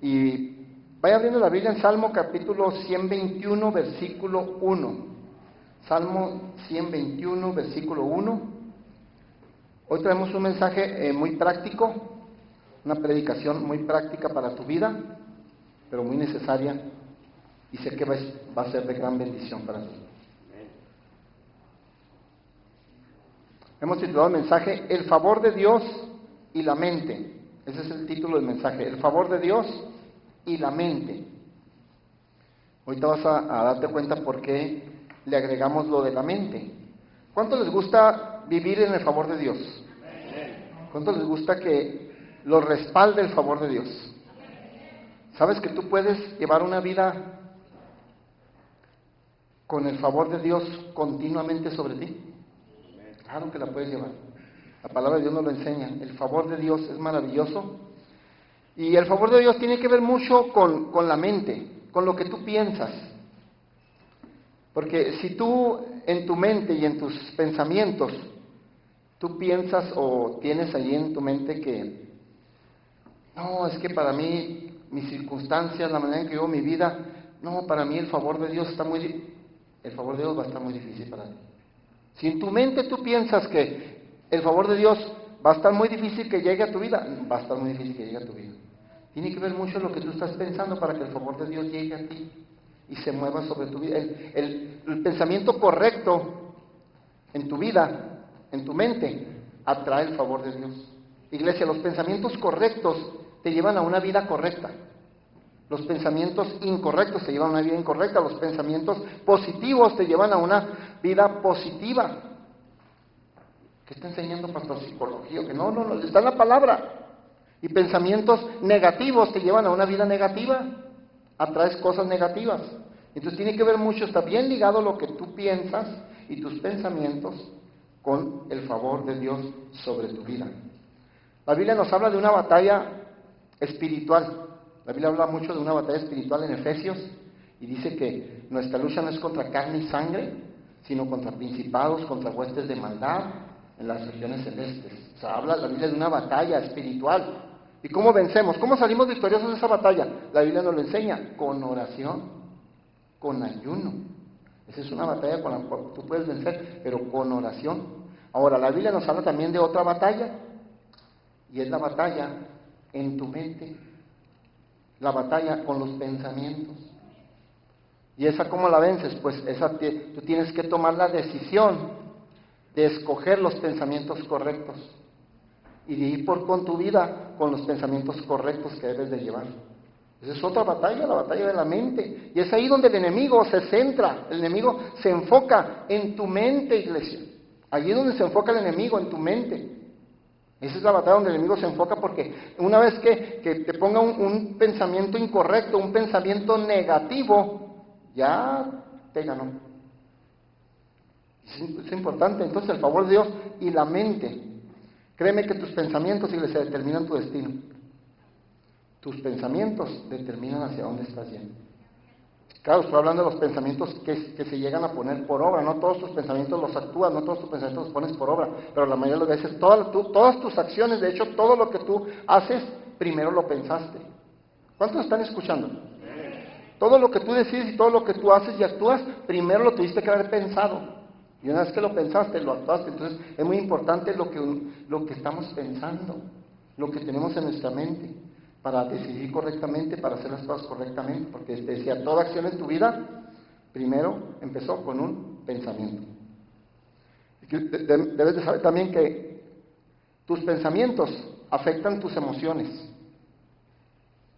Y vaya abriendo la Biblia en Salmo capítulo 121, versículo 1. Salmo 121, versículo 1. Hoy traemos un mensaje muy práctico, una predicación muy práctica para tu vida, pero muy necesaria, y sé que va a ser de gran bendición para ti. Hemos titulado el mensaje El favor de Dios y la mente. Ese es el título del mensaje, el favor de Dios y la mente. Ahorita vas a darte cuenta por qué le agregamos lo de la mente. ¿Cuánto les gusta vivir en el favor de Dios? ¿Cuánto les gusta que lo respalde el favor de Dios? ¿Sabes que tú puedes llevar una vida con el favor de Dios continuamente sobre ti? Claro que la puedes llevar. La palabra de Dios nos lo enseña. El favor de Dios es maravilloso. Y el favor de Dios tiene que ver mucho con la mente, con lo que tú piensas. Porque si tú en tu mente y en tus pensamientos, tú piensas o tienes allí en tu mente que, no, es que para mí, mis circunstancias, la manera en que vivo mi vida, no, para mí el favor de Dios el favor de Dios va a estar muy difícil para ti. Si en tu mente tú piensas que el favor de Dios va a estar muy difícil que llegue a tu vida, va a estar muy difícil que llegue a tu vida. Tiene que ver mucho lo que tú estás pensando para que el favor de Dios llegue a ti y se mueva sobre tu vida. El pensamiento correcto en tu vida, en tu mente, atrae el favor de Dios. Iglesia, los pensamientos correctos te llevan a una vida correcta. Los pensamientos incorrectos te llevan a una vida incorrecta. Los pensamientos positivos te llevan a una vida positiva. ¿Qué está enseñando pastor psicología? Que no, está en la palabra. Y pensamientos negativos te llevan a una vida negativa. Atraes cosas negativas. Entonces tiene que ver mucho, está bien ligado lo que tú piensas y tus pensamientos con el favor de Dios sobre tu vida. La Biblia nos habla de una batalla espiritual. La Biblia habla mucho de una batalla espiritual en Efesios y dice que nuestra lucha no es contra carne y sangre, sino contra principados, contra huestes de maldad en las regiones celestes. O sea, habla la Biblia de una batalla espiritual. ¿Y cómo vencemos? ¿Cómo salimos victoriosos de esa batalla? La Biblia nos lo enseña, con oración, con ayuno. Esa es una batalla con la cual tú puedes vencer, pero con oración. Ahora, la Biblia nos habla también de otra batalla, y es la batalla en tu mente. La batalla con los pensamientos. ¿Y esa cómo la vences? Pues tú tienes que tomar la decisión de escoger los pensamientos correctos y de ir con tu vida con los pensamientos correctos que debes de llevar. Esa es otra batalla, la batalla de la mente. Y es ahí donde el enemigo se centra, el enemigo se enfoca en tu mente, iglesia. Allí es donde se enfoca el enemigo, en tu mente. Esa es la batalla donde el enemigo se enfoca, porque una vez que te ponga un pensamiento incorrecto, un pensamiento negativo, ya te ganó. Es importante, entonces, el favor de Dios y la mente. Créeme que tus pensamientos, iglesia, determinan tu destino. Tus pensamientos determinan hacia dónde estás yendo. Claro, estoy hablando de los pensamientos que se llegan a poner por obra. No todos tus pensamientos los actúas, no todos tus pensamientos los pones por obra, pero la mayoría de las veces todas tus acciones, de hecho todo lo que tú haces, primero lo pensaste. ¿Cuántos están escuchando? Todo lo que tú decides y todo lo que tú haces y actúas, primero lo tuviste que haber pensado. Y una vez que lo pensaste, lo actuaste. Entonces es muy importante lo que estamos pensando, lo que tenemos en nuestra mente, para decidir correctamente, para hacer las cosas correctamente, porque decía, toda acción en tu vida, primero empezó con un pensamiento. Debes de saber también que tus pensamientos afectan tus emociones.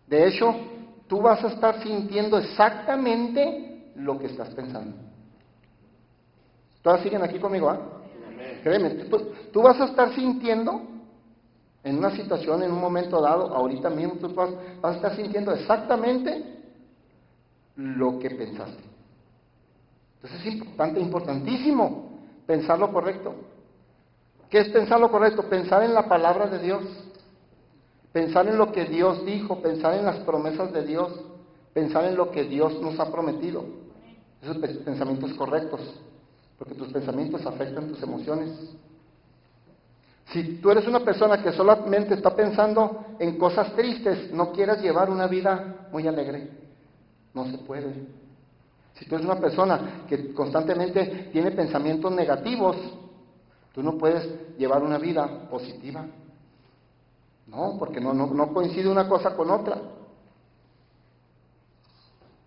De hecho, tú vas a estar sintiendo exactamente lo que estás pensando. ¿Todas siguen aquí conmigo? Créeme, tú vas a estar sintiendo en una situación, en un momento dado, ahorita mismo, tú vas a estar sintiendo exactamente lo que pensaste. Entonces es importante, importantísimo, pensar lo correcto. ¿Qué es pensar lo correcto? Pensar en la palabra de Dios, pensar en lo que Dios dijo, pensar en las promesas de Dios, pensar en lo que Dios nos ha prometido. Esos pensamientos correctos, porque tus pensamientos afectan tus emociones. Si tú eres una persona que solamente está pensando en cosas tristes, no quieras llevar una vida muy alegre. No se puede. Si tú eres una persona que constantemente tiene pensamientos negativos, tú no puedes llevar una vida positiva. No, porque no coincide una cosa con otra.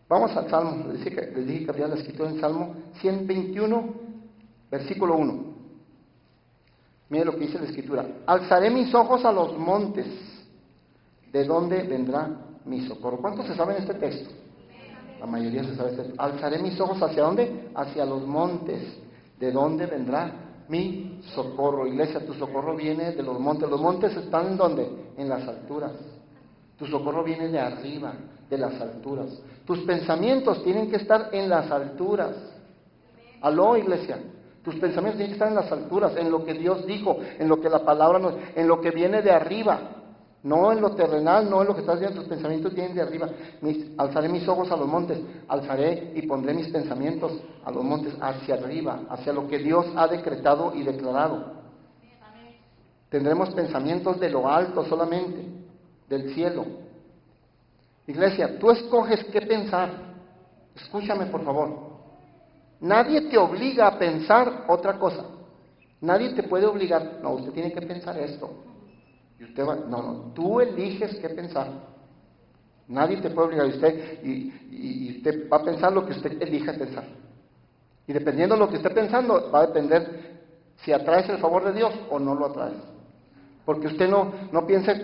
Vamos al Salmo. Les dije que había la escritura en Salmo 121, versículo 1. Mire lo que dice la Escritura. Alzaré mis ojos a los montes. ¿De dónde vendrá mi socorro? ¿Cuántos se saben este texto? La mayoría se sabe este texto. Alzaré mis ojos ¿hacia dónde? Hacia los montes. ¿De dónde vendrá mi socorro? Iglesia, tu socorro viene de los montes. Los montes están ¿en dónde? En las alturas. Tu socorro viene de arriba, de las alturas. Tus pensamientos tienen que estar en las alturas. Aló, iglesia. Tus pensamientos tienen que estar en las alturas, en lo que Dios dijo, en lo que la palabra nos, en lo que viene de arriba, no en lo terrenal, no en lo que estás viendo. Tus pensamientos vienen de arriba. Alzaré mis ojos a los montes, alzaré y pondré mis pensamientos a los montes, hacia arriba, hacia lo que Dios ha decretado y declarado. Tendremos pensamientos de lo alto solamente, del cielo. Iglesia, tú escoges qué pensar. Escúchame, por favor. Nadie te obliga a pensar otra cosa. Nadie te puede obligar. No, usted tiene que pensar esto. Y usted va, no, tú eliges qué pensar. Nadie te puede obligar a usted y usted va a pensar lo que usted elija pensar. Y dependiendo de lo que esté pensando, va a depender si atraes el favor de Dios o no lo atraes. Porque usted no piense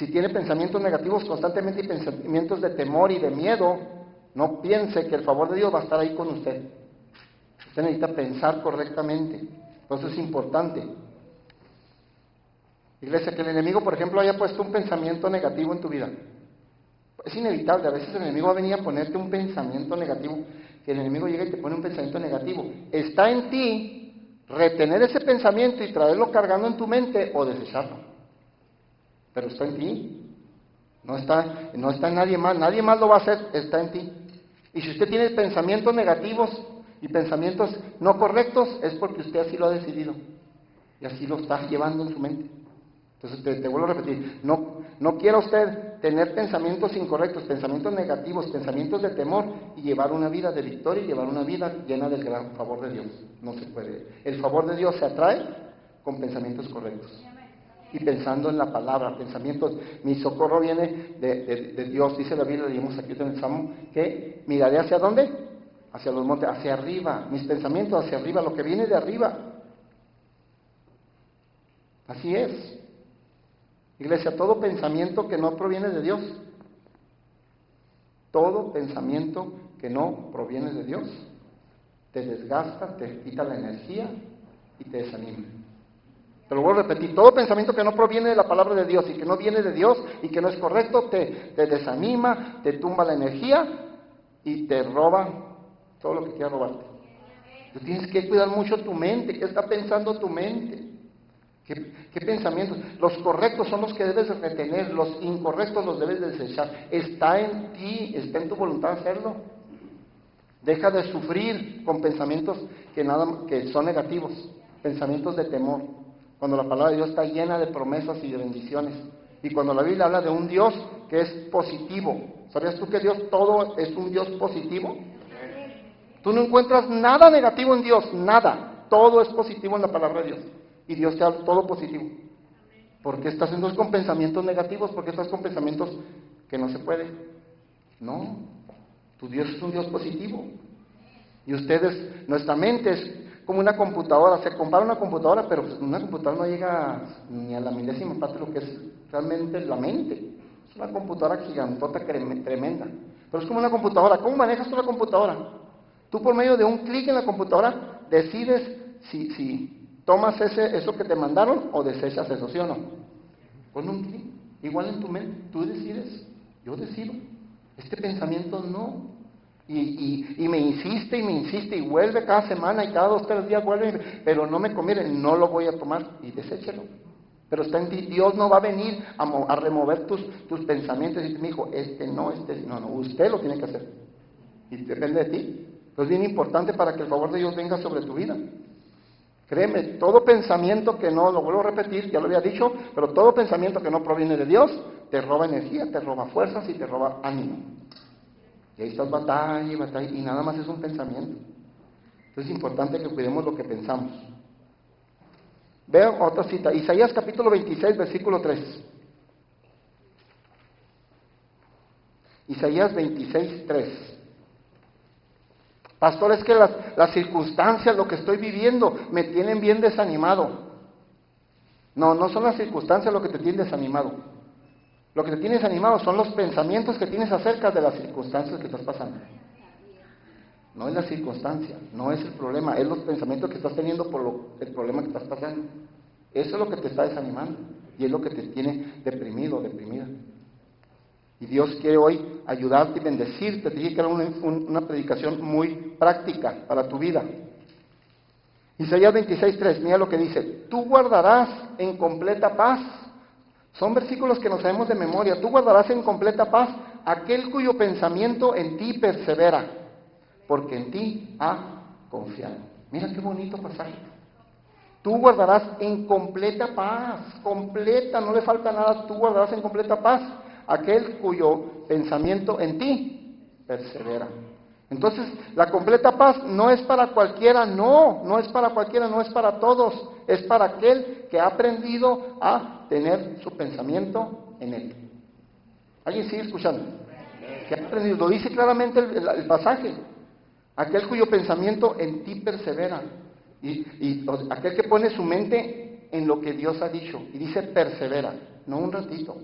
si tiene pensamientos negativos constantemente y pensamientos de temor y de miedo, no piense que el favor de Dios va a estar ahí con usted. Usted necesita pensar correctamente. Por eso es importante. Iglesia, que el enemigo, por ejemplo, haya puesto un pensamiento negativo en tu vida. Es inevitable. A veces el enemigo va a venir a ponerte un pensamiento negativo. Que el enemigo llega y te pone un pensamiento negativo. Está en ti retener ese pensamiento y traerlo cargando en tu mente o desecharlo. Pero está en ti. No está en nadie más. Nadie más lo va a hacer. Está en ti. Y si usted tiene pensamientos negativos y pensamientos no correctos, es porque usted así lo ha decidido. Y así lo está llevando en su mente. Entonces te vuelvo a repetir, no quiera usted tener pensamientos incorrectos, pensamientos negativos, pensamientos de temor y llevar una vida de victoria y llevar una vida llena del gran favor de Dios. No se puede. El favor de Dios se atrae con pensamientos correctos. Y pensando en la palabra, pensamientos, mi socorro viene de Dios, dice la Biblia, leímos aquí en el Salmo, que miraré hacia dónde, hacia los montes, hacia arriba, mis pensamientos hacia arriba, lo que viene de arriba. Así es. Iglesia, todo pensamiento que no proviene de Dios, todo pensamiento que no proviene de Dios, te desgasta, te quita la energía y te desanima. Te lo voy a repetir, todo pensamiento que no proviene de la palabra de Dios y que no viene de Dios y que no es correcto, te desanima, te tumba la energía y te roba todo lo que quiera robarte. Tú tienes que cuidar mucho tu mente. ¿Qué está pensando tu mente? ¿Qué pensamientos? Los correctos son los que debes retener, los incorrectos los debes desechar. Está en ti, está en tu voluntad hacerlo. Deja de sufrir con pensamientos que son negativos, pensamientos de temor. Cuando la palabra de Dios está llena de promesas y de bendiciones. Y cuando la Biblia habla de un Dios que es positivo. ¿Sabías tú que Dios todo es un Dios positivo? Tú no encuentras nada negativo en Dios, nada. Todo es positivo en la palabra de Dios. Y Dios te habla todo positivo. ¿Por qué estás entonces con pensamientos negativos? ¿Por qué estás con pensamientos que no se puede? No, tu Dios es un Dios positivo. Y ustedes, nuestra mente es como una computadora. Se compara una computadora, pero pues una computadora no llega ni a la milésima parte de lo que es realmente la mente. Es una computadora gigantota, tremenda. Pero es como una computadora. ¿Cómo manejas tú la computadora? Tú por medio de un clic en la computadora decides si tomas eso que te mandaron o desechas eso, ¿sí o no? Con un clic, igual en tu mente, tú decides, yo decido. Este pensamiento no. Y me insiste y vuelve cada semana y cada 2 o 3 días vuelve, pero no me conviene, no lo voy a tomar y deséchelo. Pero está en ti. Dios no va a venir a remover tus pensamientos y decir, mi hijo, no, usted lo tiene que hacer. Y depende de ti. Pero es bien importante para que el favor de Dios venga sobre tu vida. Créeme, todo pensamiento que no, lo vuelvo a repetir, ya lo había dicho, pero todo pensamiento que no proviene de Dios, te roba energía, te roba fuerzas y te roba ánimo. Y ahí estás batalla y batalla, y nada más es un pensamiento. Entonces es importante que cuidemos lo que pensamos. Vean otra cita, Isaías capítulo 26, versículo 3. Isaías 26, 3. Pastor, es que las circunstancias, lo que estoy viviendo, me tienen bien desanimado. No, no son las circunstancias lo que te tienen desanimado. Lo que te tiene desanimado son los pensamientos que tienes acerca de las circunstancias que estás pasando. No es la circunstancia, no es el problema, es los pensamientos que estás teniendo por el problema que estás pasando. Eso es lo que te está desanimando y es lo que te tiene deprimido o deprimida. Y Dios quiere hoy ayudarte y bendecirte. Te dije que era una predicación muy práctica para tu vida. Isaías 26:3, mira lo que dice: tú guardarás en completa paz. Son versículos que nos sabemos de memoria. Tú guardarás en completa paz aquel cuyo pensamiento en ti persevera, porque en ti ha confiado. Mira qué bonito pasaje. Tú guardarás en completa paz, completa, no le falta nada, tú guardarás en completa paz aquel cuyo pensamiento en ti persevera. Entonces, la completa paz no es para cualquiera, no es para cualquiera, no es para todos, es para aquel que ha aprendido a tener su pensamiento en él. ¿Alguien sigue escuchando? Que ha aprendido, lo dice claramente el pasaje, aquel cuyo pensamiento en ti persevera. Y aquel que pone su mente en lo que Dios ha dicho, y dice persevera, no un ratito,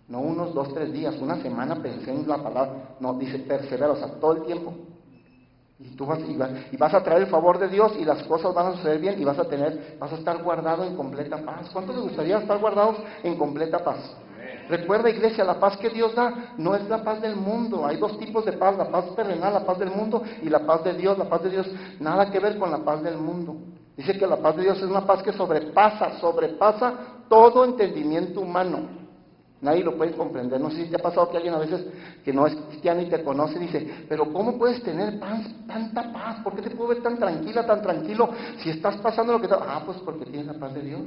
no unos 2, 3 días, una semana pensé en la palabra, no, dice persevera, o sea, todo el tiempo. Y tú vas a traer el favor de Dios y las cosas van a suceder bien y vas a estar guardado en completa paz. ¿Cuánto les gustaría estar guardados en completa paz? Recuerda, iglesia, la paz que Dios da no es la paz del mundo. Hay dos tipos de paz, la paz terrenal, la paz del mundo, y la paz de Dios. La paz de Dios nada que ver con la paz del mundo. Dice que la paz de Dios es una paz que sobrepasa todo entendimiento humano. Nadie lo puede comprender. No sé si te ha pasado que alguien a veces que no es cristiano y te conoce dice, pero ¿cómo puedes tener paz, tanta paz? ¿Por qué te puedo ver tan tranquila, tan tranquilo si estás pasando lo que está? Pues porque tienes la paz de Dios.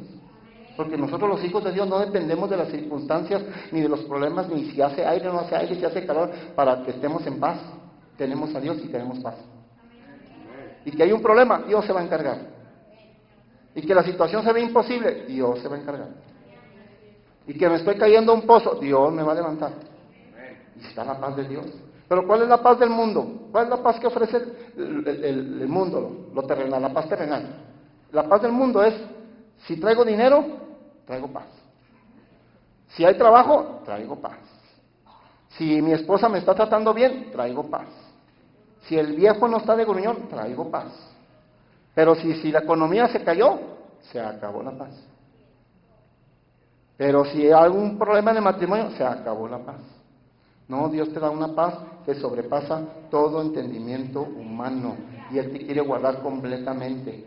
Porque nosotros los hijos de Dios no dependemos de las circunstancias, ni de los problemas, ni si hace aire o no hace aire, si hace calor, para que estemos en paz. Tenemos a Dios y tenemos paz. Y que hay un problema, Dios se va a encargar. Y que la situación se ve imposible, Dios se va a encargar. Y que me estoy cayendo a un pozo, Dios me va a levantar. Y está la paz de Dios. Pero ¿cuál es la paz del mundo? ¿Cuál es la paz que ofrece el mundo, lo terrenal, la paz terrenal? La paz del mundo es, si traigo dinero, traigo paz. Si hay trabajo, traigo paz. Si mi esposa me está tratando bien, traigo paz. Si el viejo no está de gruñón, traigo paz. Pero si la economía se cayó, se acabó la paz. Pero si hay algún problema en el matrimonio, se acabó la paz. No, Dios te da una paz que sobrepasa todo entendimiento humano. Y Él te quiere guardar completamente.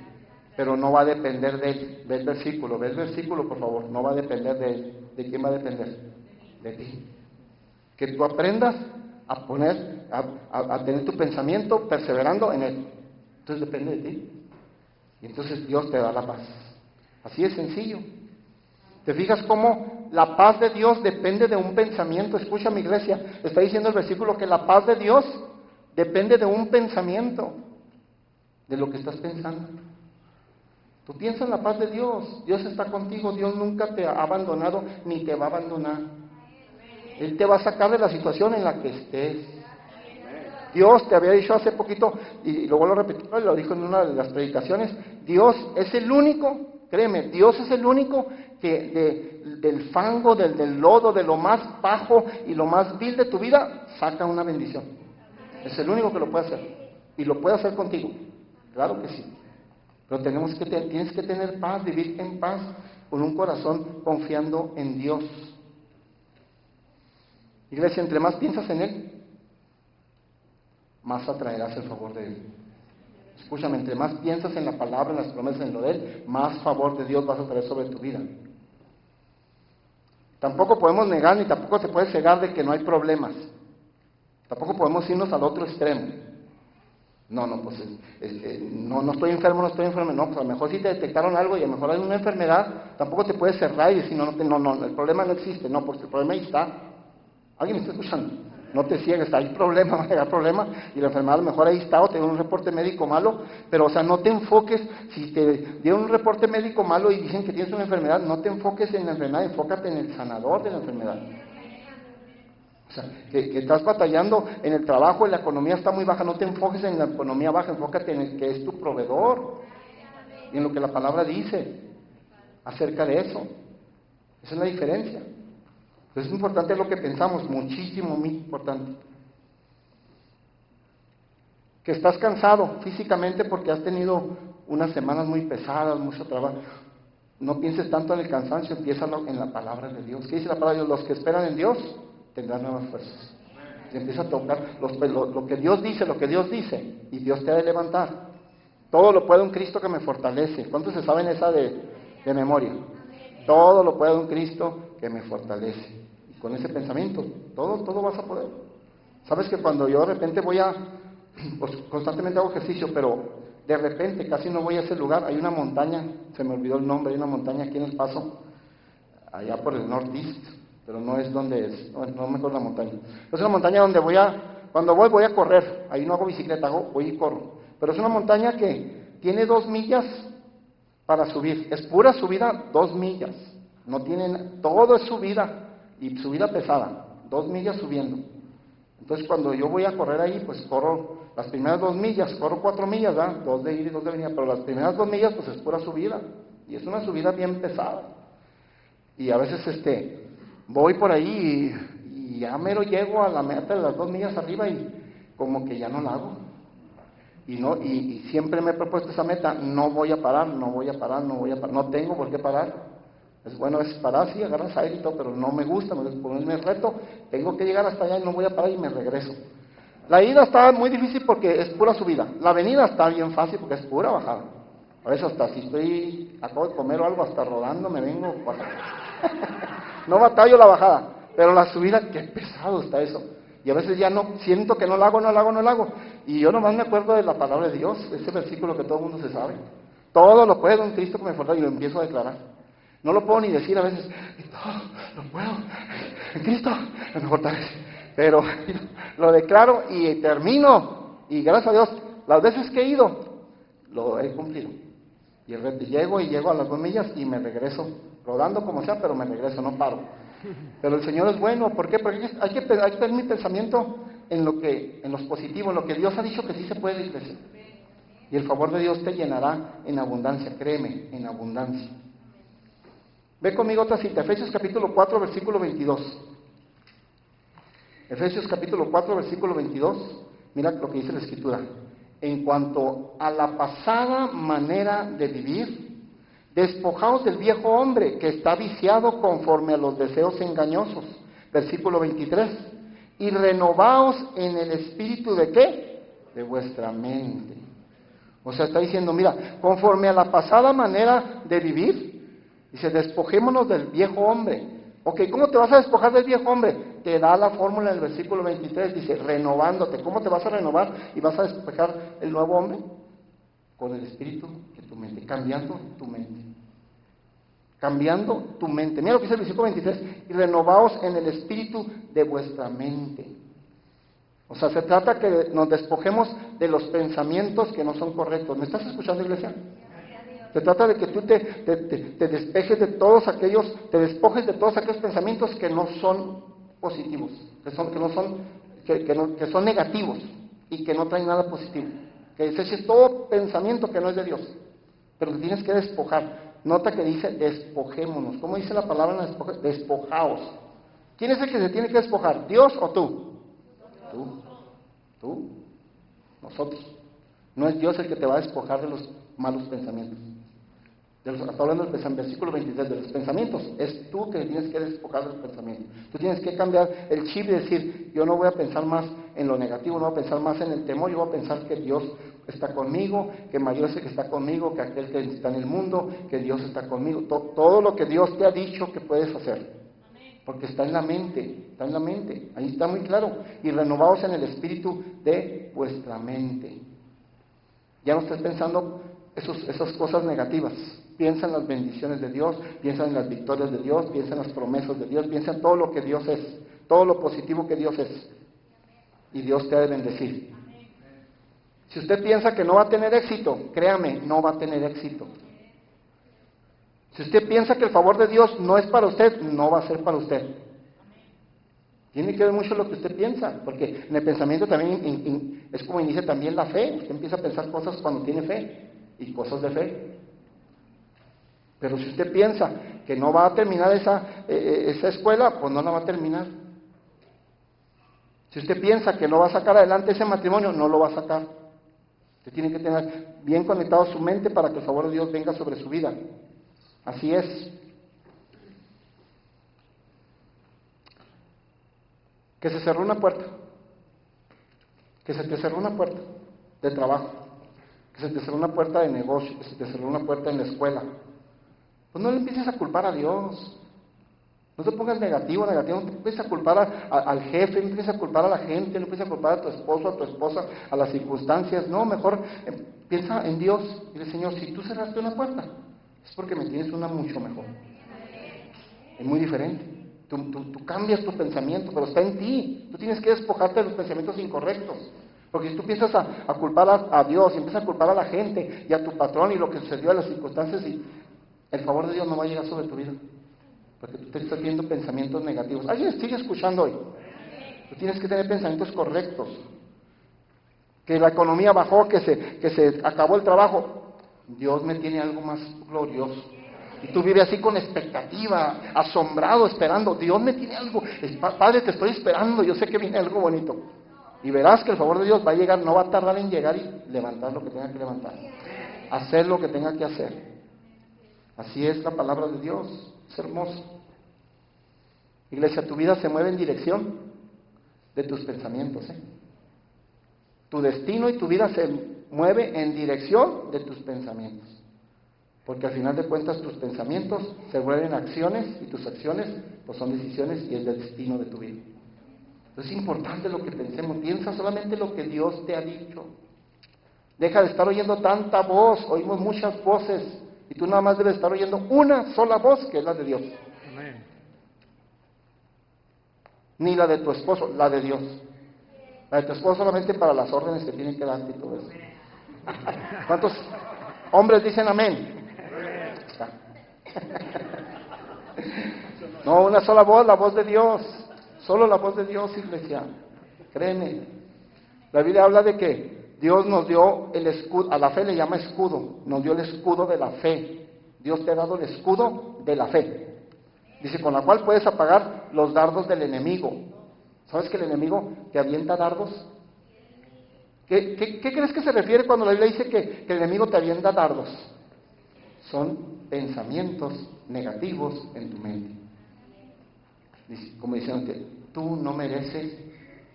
Pero no va a depender de Él. Ve el versículo, por favor. No va a depender de Él. ¿De quién va a depender? De ti. Que tú aprendas a tener tu pensamiento perseverando en Él. Entonces depende de ti. Y entonces Dios te da la paz. Así es sencillo. ¿Te fijas cómo la paz de Dios depende de un pensamiento? Escucha, mi iglesia, está diciendo el versículo que la paz de Dios depende de un pensamiento, de lo que estás pensando. Tú piensas en la paz de Dios, Dios está contigo, Dios nunca te ha abandonado ni te va a abandonar. Él te va a sacar de la situación en la que estés. Dios te había dicho hace poquito, y lo vuelvo a repetir, lo dijo en una de las predicaciones, Dios es el único, créeme, Dios es el único que del fango, del lodo, de lo más bajo y lo más vil de tu vida, saca una bendición. Es el único que lo puede hacer. Y lo puede hacer contigo. Claro que sí. Pero tienes que tener paz, vivir en paz, con un corazón confiando en Dios. Iglesia, entre más piensas en Él, más atraerás el favor de Él. Escúchame, entre más piensas en la palabra, en las promesas, en lo de Él, más favor de Dios vas a traer sobre tu vida. Tampoco podemos negar, ni tampoco se puede cegar de que no hay problemas. Tampoco podemos irnos al otro extremo. No, no, pues no estoy enfermo, no estoy enfermo. No, pues a lo mejor si te detectaron algo y a lo mejor hay una enfermedad, tampoco te puedes cerrar y decir, no, el problema no existe. No, porque el problema ahí está. ¿Alguien me está escuchando? No te ciegues, hay problema, va a llegar problema, y la enfermedad a lo mejor ahí está, o te dieron un reporte médico malo, pero o sea, no te enfoques, si te dieron un reporte médico malo y dicen que tienes una enfermedad, no te enfoques en la enfermedad, enfócate en el sanador de la enfermedad. O sea, que estás batallando en el trabajo, en la economía está muy baja, no te enfoques en la economía baja, enfócate en el que es tu proveedor, y en lo que la palabra dice acerca de eso. Esa es la diferencia. Es importante lo que pensamos, muchísimo, muy importante. Que estás cansado físicamente porque has tenido unas semanas muy pesadas, mucho trabajo. No pienses tanto en el cansancio, empiézalo en la palabra de Dios. ¿Qué dice la palabra de Dios? Los que esperan en Dios tendrán nuevas fuerzas. Y empieza a tocar lo que Dios dice, y Dios te ha de levantar. Todo lo puede un Cristo que me fortalece. ¿Cuántos se saben esa de memoria? Todo lo puede un Cristo que me fortalece. Y con ese pensamiento, todo vas a poder. Sabes que cuando yo de repente pues constantemente hago ejercicio, pero de repente casi no voy a ese lugar, hay una montaña, se me olvidó el nombre, hay una montaña aquí en El Paso, allá por el Northeast, pero no es donde es, no me acuerdo la montaña. Es una montaña donde cuando voy a correr, ahí no hago bicicleta, voy y corro. Pero es una montaña que tiene 2 millas para subir, es pura subida, 2 millas, no tienen, todo es subida, y subida pesada, 2 millas subiendo. Entonces cuando yo voy a correr ahí, pues corro las primeras 2 millas, corro 4 millas, ¿verdad? 2 de ida y 2 de venida, pero las primeras 2 millas pues es pura subida, y es una subida bien pesada. Y a veces voy por ahí y ya mero llego a la meta de las 2 millas arriba y como que ya no la hago. Y siempre me he propuesto esa meta, no voy a parar, no tengo por qué parar. Es bueno, es parar, sí, agarras aire y todo, pero no me gusta, ponerme el reto, tengo que llegar hasta allá y no voy a parar y me regreso. La ida está muy difícil porque es pura subida, la venida está bien fácil porque es pura bajada. A veces hasta si acabo de comer o algo, hasta rodando me vengo bajando. No batallo la bajada, pero la subida, qué pesado está eso. Y a veces ya no, siento que no la hago. Y yo nomás me acuerdo de la palabra de Dios, ese versículo que todo el mundo se sabe. Todo lo puedo en Cristo que me fortalece, y lo empiezo a declarar. No lo puedo ni decir a veces, todo lo puedo en Cristo que me fortalece. Pero lo declaro y termino. Y gracias a Dios, las veces que he ido, lo he cumplido. Y el reto, llego a las 2 millas y me regreso, rodando como sea, pero me regreso, no paro. Pero el Señor es bueno, ¿por qué? Porque hay que tener mi pensamiento en los positivos, en lo que Dios ha dicho que sí se puede crecer. Y el favor de Dios te llenará en abundancia, créeme, en abundancia. Ve conmigo otra cita, Efesios capítulo 4, versículo 22. Efesios capítulo 4, versículo 22, mira lo que dice la Escritura. En cuanto a la pasada manera de vivir, despojaos del viejo hombre que está viciado conforme a los deseos engañosos. Versículo 23. Y renovaos en el espíritu de ¿qué? De vuestra mente. O sea, está diciendo, mira, conforme a la pasada manera de vivir, dice, despojémonos del viejo hombre. Ok, ¿cómo te vas a despojar del viejo hombre? Te da la fórmula en el versículo 23, dice, renovándote. ¿Cómo te vas a renovar y vas a despejar el nuevo hombre? Con el espíritu de tu mente, cambiando tu mente. Cambiando tu mente. Mira lo que dice el versículo 23, y renovaos en el espíritu de vuestra mente. O sea, se trata que nos despojemos de los pensamientos que no son correctos. ¿Me estás escuchando, iglesia? Se trata de que tú te despejes de todos aquellos, te despojes de todos aquellos pensamientos que no son positivos, que son negativos y que no traen nada positivo. Que deseches todo pensamiento que no es de Dios, pero te tienes que despojar. Nota que dice despojémonos. ¿Cómo dice la palabra despojaos? ¿Quién es el que se tiene que despojar? ¿Dios o tú? Tú. Nosotros. No es Dios el que te va a despojar de los malos pensamientos. Está hablando del versículo 23 de los pensamientos. Es tú que tienes que despojar de los pensamientos. Tú tienes que cambiar el chip y decir, yo no voy a pensar más en lo negativo, no voy a pensar más en el temor, yo voy a pensar que Dios está conmigo, que mayor es el que está conmigo, que aquel que está en el mundo, que Dios está conmigo. Todo lo que Dios te ha dicho que puedes hacer. Porque está en la mente, ahí está muy claro. Y renovaos en el espíritu de vuestra mente. Ya no estés pensando esas cosas negativas. Piensa en las bendiciones de Dios, piensa en las victorias de Dios, piensa en las promesas de Dios, piensa en todo lo que Dios es, todo lo positivo que Dios es. Y Dios te ha de bendecir. Si usted piensa que no va a tener éxito, créame, no va a tener éxito. Si usted piensa que el favor de Dios no es para usted, no va a ser para usted. Tiene que ver mucho lo que usted piensa, porque en el pensamiento también es como inicia también la fe. Usted empieza a pensar cosas cuando tiene fe, y cosas de fe. Pero si usted piensa que no va a terminar esa escuela, pues no la va a terminar. Si usted piensa que no va a sacar adelante ese matrimonio, no lo va a sacar. Usted tiene que tener bien conectado su mente para que el favor de Dios venga sobre su vida. Así es. Que se cerró una puerta. Que se te cerró una puerta de trabajo. Que se te cerró una puerta de negocio. Que se te cerró una puerta en la escuela. Pues no le empieces a culpar a Dios. No te pongas negativo, no te empieces a culpar al jefe, no empieces a culpar a la gente, no empieces a culpar a tu esposo, a tu esposa, a las circunstancias. No, mejor piensa en Dios y dile, Señor, si tú cerraste una puerta, es porque me tienes una mucho mejor. Es muy diferente. Tú cambias tu pensamiento, pero está en ti. Tú tienes que despojarte de los pensamientos incorrectos. Porque si tú empiezas a culpar a Dios, y empiezas a culpar a la gente y a tu patrón y lo que sucedió a las circunstancias, y el favor de Dios no va a llegar sobre tu vida. Porque tú te estás viendo pensamientos negativos. ¿Alguien sigue escuchando hoy? Tú tienes que tener pensamientos correctos. Que la economía bajó, que se acabó el trabajo. Dios me tiene algo más glorioso. Y tú vives así con expectativa, asombrado, esperando. Dios me tiene algo. Padre, te estoy esperando. Yo sé que viene algo bonito. Y verás que el favor de Dios va a llegar, no va a tardar en llegar y levantar lo que tenga que levantar. Hacer lo que tenga que hacer. Así es la palabra de Dios. Es hermoso. Iglesia, tu vida se mueve en dirección de tus pensamientos. Tu destino y tu vida se mueve en dirección de tus pensamientos. Porque al final de cuentas tus pensamientos se vuelven acciones y tus acciones pues son decisiones y es el destino de tu vida. Entonces es importante lo que pensemos. Piensa solamente lo que Dios te ha dicho. Deja de estar oyendo tanta voz. Oímos muchas voces y tú nada más debes estar oyendo una sola voz, que es la de Dios. Amén. Ni la de tu esposo, la de Dios. La de tu esposo solamente para las órdenes que tienen que darte y todo eso. ¿Cuántos hombres dicen amén? No, una sola voz, la voz de Dios. Solo la voz de Dios, iglesia. Créeme. La Biblia habla de que Dios nos dio el escudo, a la fe le llama escudo, nos dio el escudo de la fe. Dios te ha dado el escudo de la fe. Dice, con la cual puedes apagar los dardos del enemigo. ¿Sabes que el enemigo te avienta dardos? ¿Qué crees que se refiere cuando la Biblia dice que el enemigo te avienta dardos? Son pensamientos negativos en tu mente. Como diciendo que tú no mereces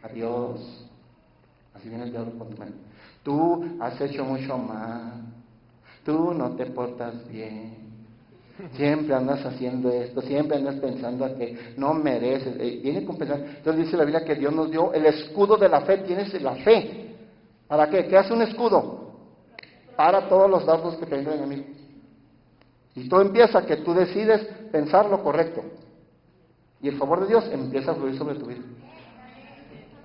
a Dios. Así viene el diablo con tu mente. Tú has hecho mucho mal. Tú no te portas bien. Siempre andas haciendo esto, siempre andas pensando que no mereces. Viene con pensar. Entonces dice la Biblia que Dios nos dio el escudo de la fe. Tienes la fe. ¿Para qué? ¿Qué hace un escudo? Para todos los dardos que te viene el enemigo. Y todo empieza que tú decides pensar lo correcto. Y el favor de Dios empieza a fluir sobre tu vida.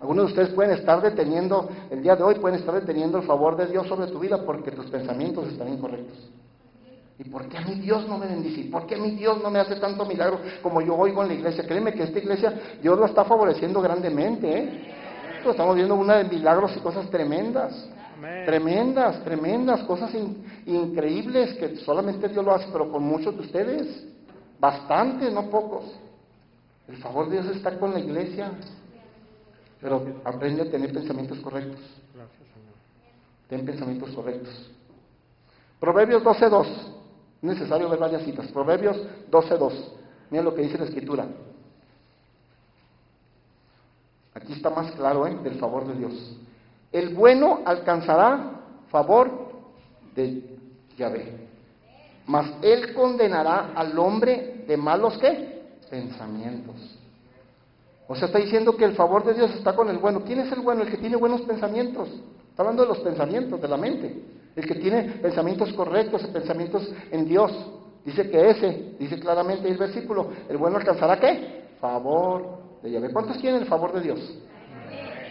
Algunos de ustedes pueden estar deteniendo, el día de hoy pueden estar deteniendo el favor de Dios sobre tu vida porque tus pensamientos están incorrectos. ¿Y por qué a mí Dios no me bendice? ¿Por qué a mí Dios no me hace tanto milagro como yo oigo en la iglesia? Créeme que esta iglesia Dios la está favoreciendo grandemente. Estamos viendo una de milagros y cosas tremendas. Amén. Tremendas, cosas increíbles que solamente Dios lo hace, pero con muchos de ustedes. Bastantes, no pocos. El favor de Dios está con la iglesia. Pero aprende a tener pensamientos correctos. Gracias, Señor. Ten pensamientos correctos. Proverbios 12:2. Es necesario ver varias citas. Proverbios 12:2. Mira lo que dice la Escritura. Aquí está más claro, del favor de Dios. El bueno alcanzará favor de Yahvé, mas él condenará al hombre de malos, ¿qué? Pensamientos. O sea, está diciendo que el favor de Dios está con el bueno. ¿Quién es el bueno? El que tiene buenos pensamientos. Está hablando de los pensamientos, de la mente. El que tiene pensamientos correctos, pensamientos en Dios. Dice que dice claramente el versículo, el bueno alcanzará ¿qué? Favor de Yahvé. ¿Cuántos tienen el favor de Dios?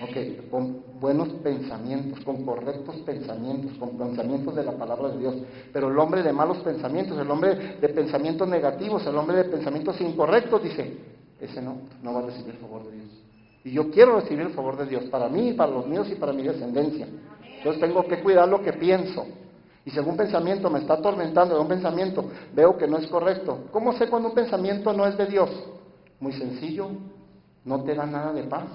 Ok, con buenos pensamientos, con correctos pensamientos, con pensamientos de la palabra de Dios. Pero el hombre de malos pensamientos, el hombre de pensamientos negativos, el hombre de pensamientos incorrectos, dice, ese no va a recibir el favor de Dios. Y yo quiero recibir el favor de Dios para mí, para los míos y para mi descendencia. Entonces tengo que cuidar lo que pienso. Y si algún pensamiento me está atormentando, algún pensamiento veo que no es correcto, ¿cómo sé cuando un pensamiento no es de Dios? Muy sencillo, no te da nada de paz.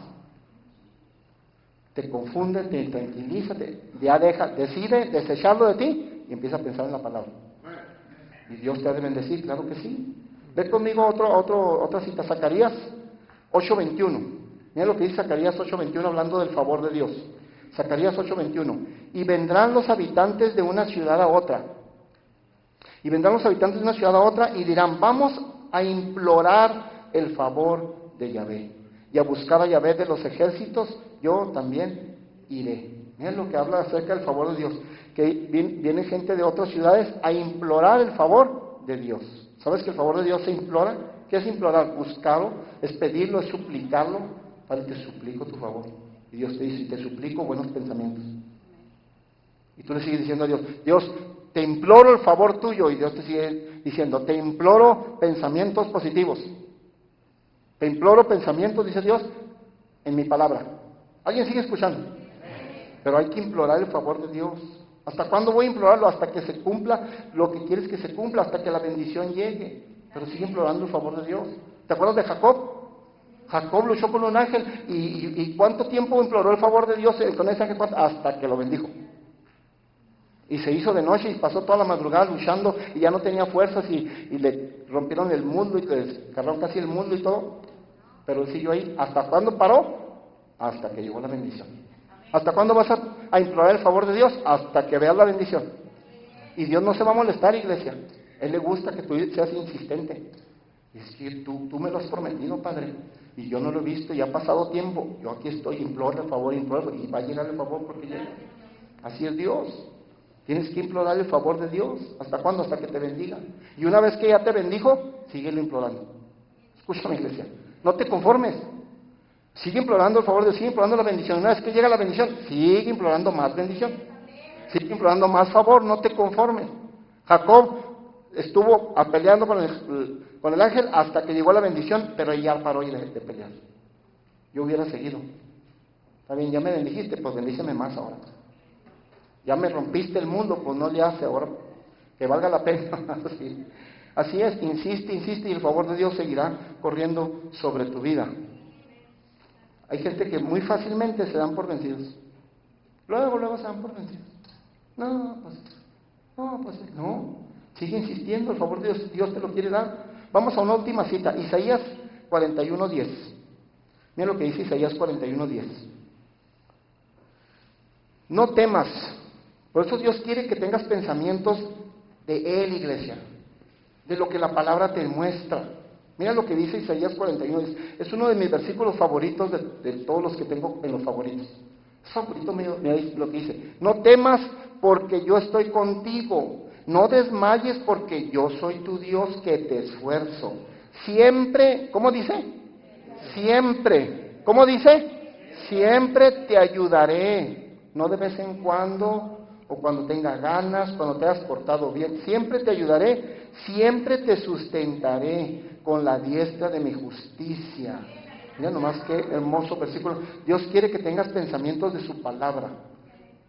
Te confunde, te tranquiliza, decide desecharlo de ti y empieza a pensar en la palabra. Y Dios te ha de bendecir, claro que sí. Ve conmigo otra cita, Zacarías 8:21. Mira lo que dice Zacarías 8:21 hablando del favor de Dios. Zacarías 8:21. Y vendrán los habitantes de una ciudad a otra. Y vendrán los habitantes de una ciudad a otra y dirán, vamos a implorar el favor de Yahvé y a buscar a Yahvé de los ejércitos, yo también iré. Miren lo que habla acerca del favor de Dios, que viene gente de otras ciudades a implorar el favor de Dios. ¿Sabes que el favor de Dios se implora? ¿Qué es implorar? Buscarlo, es pedirlo, es suplicarlo. Padre, te suplico tu favor. Y Dios te dice, y te suplico buenos pensamientos. Y tú le sigues diciendo a Dios, Dios, te imploro el favor tuyo. Y Dios te sigue diciendo, te imploro pensamientos positivos. Te imploro pensamientos, dice Dios, en mi palabra. ¿Alguien sigue escuchando? Pero hay que implorar el favor de Dios. ¿Hasta cuándo voy a implorarlo? Hasta que se cumpla lo que quieres que se cumpla, hasta que la bendición llegue. Pero sigue implorando el favor de Dios. ¿Te acuerdas de Jacob? Jacob luchó con un ángel y ¿cuánto tiempo imploró el favor de Dios con ese ángel? Hasta que lo bendijo. Y se hizo de noche y pasó toda la madrugada luchando y ya no tenía fuerzas y le rompieron el muslo y le desgarraron casi el muslo y todo. Pero él siguió ahí. ¿Hasta cuándo paró? Hasta que llegó la bendición. ¿Hasta cuándo vas a implorar el favor de Dios? Hasta que veas la bendición. Y Dios no se va a molestar, iglesia. Él le gusta que tú seas insistente. Es que tú me lo has prometido, Padre, y yo no lo he visto, y ha pasado tiempo. Yo aquí estoy, imploro el favor, y va a llegar el favor porque llega. Así es Dios. Tienes que implorar el favor de Dios. ¿Hasta cuándo? Hasta que te bendiga. Y una vez que ya te bendijo, síguelo implorando. Escúchame, iglesia. No te conformes. Sigue implorando el favor de Dios, sigue implorando la bendición. Una vez que llega la bendición, sigue implorando más bendición. Sigue implorando más favor, no te conformes. Jacob estuvo peleando con el ángel hasta que llegó la bendición, pero ella paró de pelear. Yo hubiera seguido. Está bien, ya me bendijiste, pues bendíceme más ahora. Ya me rompiste el mundo, pues no le hace ahora, que valga la pena. Así es, insiste y el favor de Dios seguirá corriendo sobre tu vida. Hay gente que muy fácilmente se dan por vencidos. Luego se dan por vencidos. No. Sigue insistiendo, el favor de Dios te lo quiere dar. Vamos a una última cita, Isaías 41:10. Mira lo que dice Isaías 41:10. No temas. Por eso Dios quiere que tengas pensamientos de Él, iglesia. De lo que la palabra te muestra. Mira lo que dice Isaías 41:10. Es uno de mis versículos favoritos de todos los que tengo en los favoritos. Es favorito mío, mira lo que dice. No temas porque yo estoy contigo. No desmayes porque yo soy tu Dios que te esfuerzo. Siempre, ¿cómo dice? Siempre. ¿Cómo dice? Siempre te ayudaré. No de vez en cuando o cuando tenga ganas, cuando te hayas portado bien. Siempre te ayudaré. Siempre te sustentaré con la diestra de mi justicia. Mira nomás qué hermoso versículo. Dios quiere que tengas pensamientos de su palabra.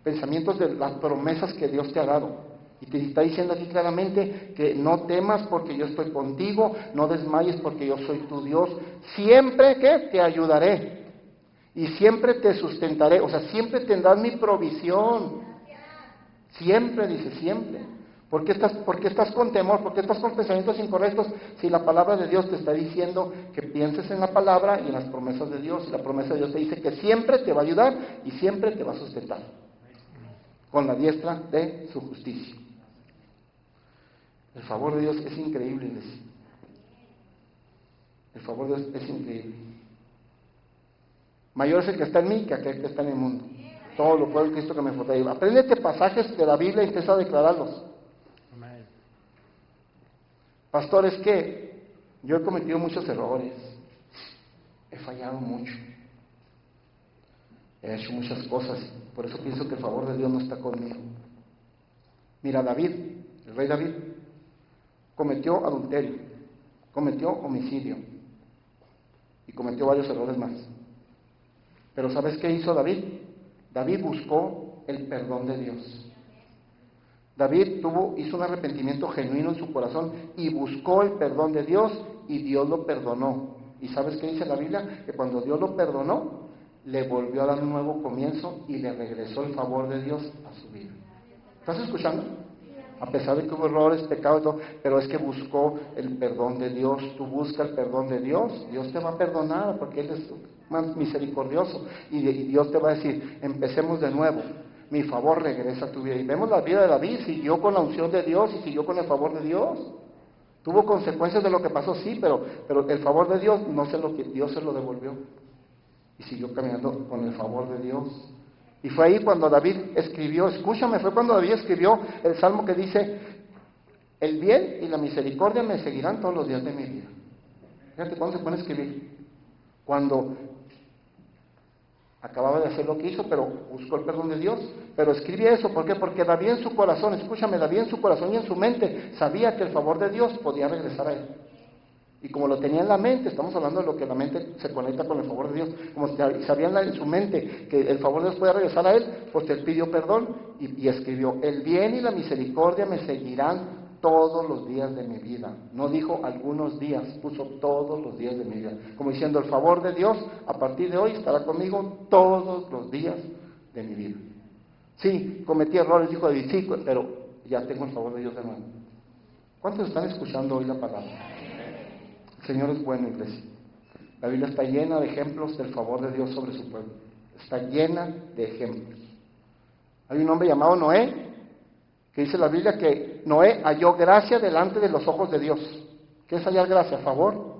Pensamientos de las promesas que Dios te ha dado. Y te está diciendo aquí claramente que no temas porque yo estoy contigo, no desmayes porque yo soy tu Dios. Siempre que te ayudaré y siempre te sustentaré, o sea, siempre tendrás mi provisión. Siempre, dice, siempre. ¿Por qué estás con temor? ¿Por qué estás con pensamientos incorrectos? Si la palabra de Dios te está diciendo que pienses en la palabra y en las promesas de Dios. Y la promesa de Dios te dice que siempre te va a ayudar y siempre te va a sustentar con la diestra de su justicia. El favor de Dios es increíble, iglesia. El favor de Dios es increíble. Mayor es el que está en mí que aquel que está en el mundo. Todo lo puedo en Cristo que me fortalece. Apréndete pasajes de la Biblia y empieza a declararlos. Amén. Pastor, es que yo he cometido muchos errores. He fallado mucho. He hecho muchas cosas. Por eso pienso que el favor de Dios no está conmigo. Mira, David, el rey David, cometió adulterio, cometió homicidio y cometió varios errores más. Pero ¿sabes qué hizo David? David buscó el perdón de Dios. David hizo un arrepentimiento genuino en su corazón y buscó el perdón de Dios y Dios lo perdonó. ¿Y sabes qué dice la Biblia? Que cuando Dios lo perdonó, le volvió a dar un nuevo comienzo y le regresó el favor de Dios a su vida. ¿Estás escuchando? A pesar de que hubo errores, pecados, todo, pero es que buscó el perdón de Dios. Tú buscas el perdón de Dios, Dios te va a perdonar porque Él es más misericordioso. Y Dios te va a decir, empecemos de nuevo, mi favor regresa a tu vida. Y vemos la vida de David, siguió con la unción de Dios y siguió con el favor de Dios. Tuvo consecuencias de lo que pasó, sí, pero el favor de Dios, Dios se lo devolvió. Y siguió caminando con el favor de Dios. Y fue ahí cuando David escribió, escúchame, fue cuando David escribió el salmo que dice, el bien y la misericordia me seguirán todos los días de mi vida. Fíjate cuándo se pone a escribir. Cuando acababa de hacer lo que hizo, pero buscó el perdón de Dios. Pero escribía eso, ¿por qué? Porque David en su corazón, escúchame, David en su corazón y en su mente sabía que el favor de Dios podía regresar a él. Y como lo tenía en la mente, estamos hablando de lo que la mente se conecta con el favor de Dios, como sabía en su mente que el favor de Dios puede regresar a él, pues él pidió perdón y escribió, el bien y la misericordia me seguirán todos los días de mi vida. No dijo algunos días, puso todos los días de mi vida. Como diciendo, el favor de Dios a partir de hoy estará conmigo todos los días de mi vida. Sí, cometí errores, dijo David, sí, pero ya tengo el favor de Dios de nuevo. ¿Cuántos están escuchando hoy la palabra? El Señor es bueno, iglesia. La Biblia está llena de ejemplos del favor de Dios sobre su pueblo. Está llena de ejemplos. Hay un hombre llamado Noé, que dice la Biblia que Noé halló gracia delante de los ojos de Dios. ¿Qué es hallar gracia? Favor.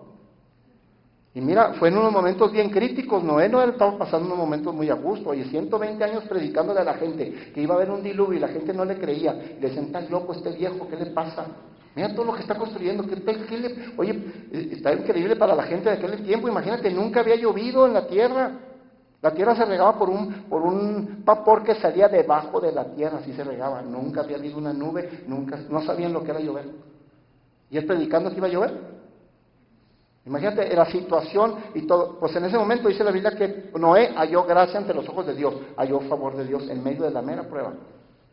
Y mira, fue en unos momentos bien críticos. Noé no estaba pasando unos momentos muy a gusto. Oye, 120 años predicándole a la gente que iba a haber un diluvio y la gente no le creía. Y le decían, tan loco este viejo, ¿qué le pasa? Mira todo lo que está construyendo. Oye, está increíble para la gente de aquel tiempo. Imagínate, nunca había llovido en la tierra. La tierra se regaba por un vapor que salía debajo de la tierra, así se regaba. Nunca había habido una nube, no sabían lo que era llover. Y él predicando que iba a llover. Imagínate la situación y todo. Pues en ese momento dice la Biblia que Noé halló gracia ante los ojos de Dios, halló favor de Dios en medio de la mera prueba.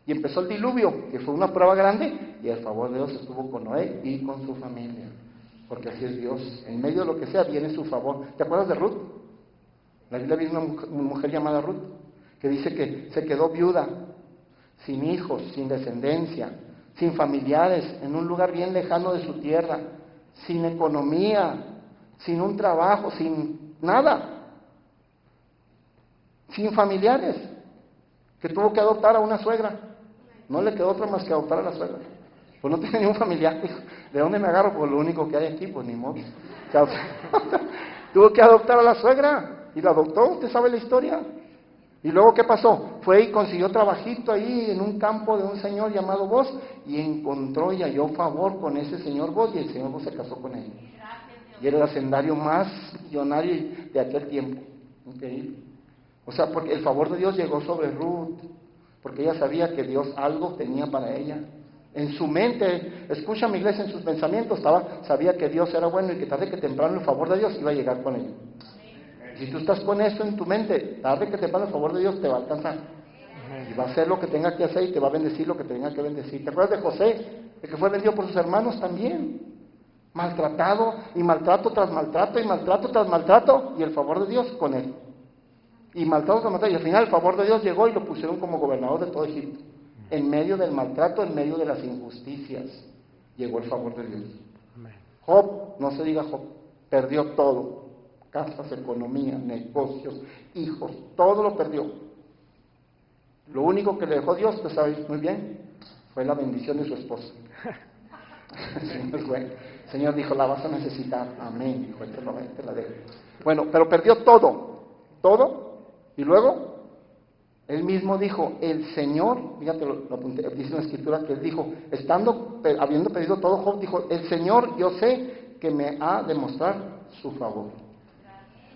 Y empezó el diluvio, que fue una prueba grande, y el favor de Dios estuvo con Noé y con su familia. Porque así es Dios. En medio de lo que sea viene su favor. ¿Te acuerdas de Ruth? La Biblia viene una mujer llamada Ruth, que dice que se quedó viuda, sin hijos, sin descendencia, sin familiares, en un lugar bien lejano de su tierra, sin economía, sin un trabajo, sin nada, sin familiares, que tuvo que adoptar a una suegra. No le quedó otra más que adoptar a la suegra. Pues no tenía ningún familiar, dijo, ¿de dónde me agarro? Pues lo único que hay aquí, pues ni modo. Tuvo que adoptar a la suegra. Y la adoptó, usted sabe la historia. Y luego, ¿qué pasó? Fue y consiguió trabajito ahí en un campo de un señor llamado Boz y encontró y halló favor con ese señor Boz y el señor Boz se casó con él. Y era el hacendario más millonario de aquel tiempo. Increíble. O sea, porque el favor de Dios llegó sobre Ruth, porque ella sabía que Dios algo tenía para ella. En su mente, escucha mi iglesia, en sus pensamientos sabía que Dios era bueno y que tarde que temprano el favor de Dios iba a llegar con ella. Si tú estás con eso en tu mente, tarde que temprano el favor de Dios te va a alcanzar. Y va a hacer lo que tenga que hacer y te va a bendecir lo que tenga que bendecir. ¿Te acuerdas de José? El que fue vendido por sus hermanos también. Maltratado y maltrato tras maltrato y maltrato tras maltrato. Y el favor de Dios con él. Y maltrato tras maltrato. Y al final el favor de Dios llegó y lo pusieron como gobernador de todo Egipto. En medio del maltrato, en medio de las injusticias, llegó el favor de Dios. Job, no se diga Job, perdió todo. Casas, economía, negocios, hijos, todo lo perdió. Lo único que le dejó Dios, pues sabéis muy bien, fue la bendición de su esposa. El Señor es bueno. El Señor dijo, la vas a necesitar. Amén. Dijo, te la dejo. Bueno, pero perdió todo. Todo. Y luego, Él mismo dijo, el Señor, fíjate, lo apunté, dice en la Escritura que él dijo, habiendo pedido todo, Job dijo, el Señor, yo sé que me ha de mostrar su favor.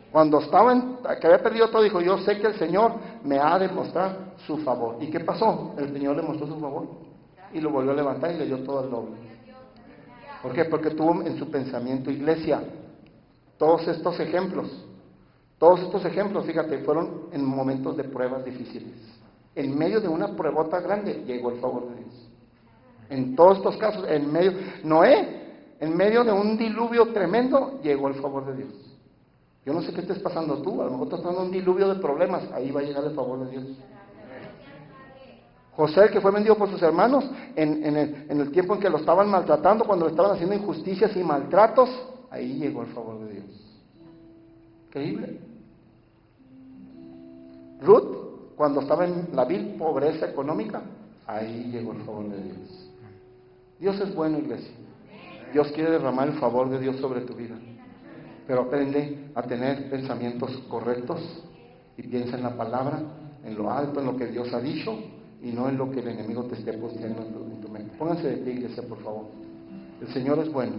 Cuando que había perdido todo, dijo, yo sé que el Señor me ha de mostrar su favor. ¿Y qué pasó? El Señor le mostró su favor y lo volvió a levantar y le dio todo el doble. ¿Por qué? Porque tuvo en su pensamiento, iglesia, todos estos ejemplos, fíjate, fueron en momentos de pruebas difíciles. En medio de una pruebota grande llegó el favor de Dios. En todos estos casos, Noé, en medio de un diluvio tremendo, llegó el favor de Dios. Yo no sé qué estés pasando tú, a lo mejor estás pasando un diluvio de problemas, ahí va a llegar el favor de Dios. José, el que fue vendido por sus hermanos, en el tiempo en que lo estaban maltratando, cuando le estaban haciendo injusticias y maltratos, ahí llegó el favor de Dios. Increíble. Ruth, cuando estaba en la vil pobreza económica, ahí llegó el favor de Dios. Dios es bueno, iglesia. Dios quiere derramar el favor de Dios sobre tu vida. Pero aprende a tener pensamientos correctos y piensa en la palabra, en lo alto, en lo que Dios ha dicho y no en lo que el enemigo te esté posteando en tu mente. Pónganse de pie, iglesia, por favor. El Señor es bueno.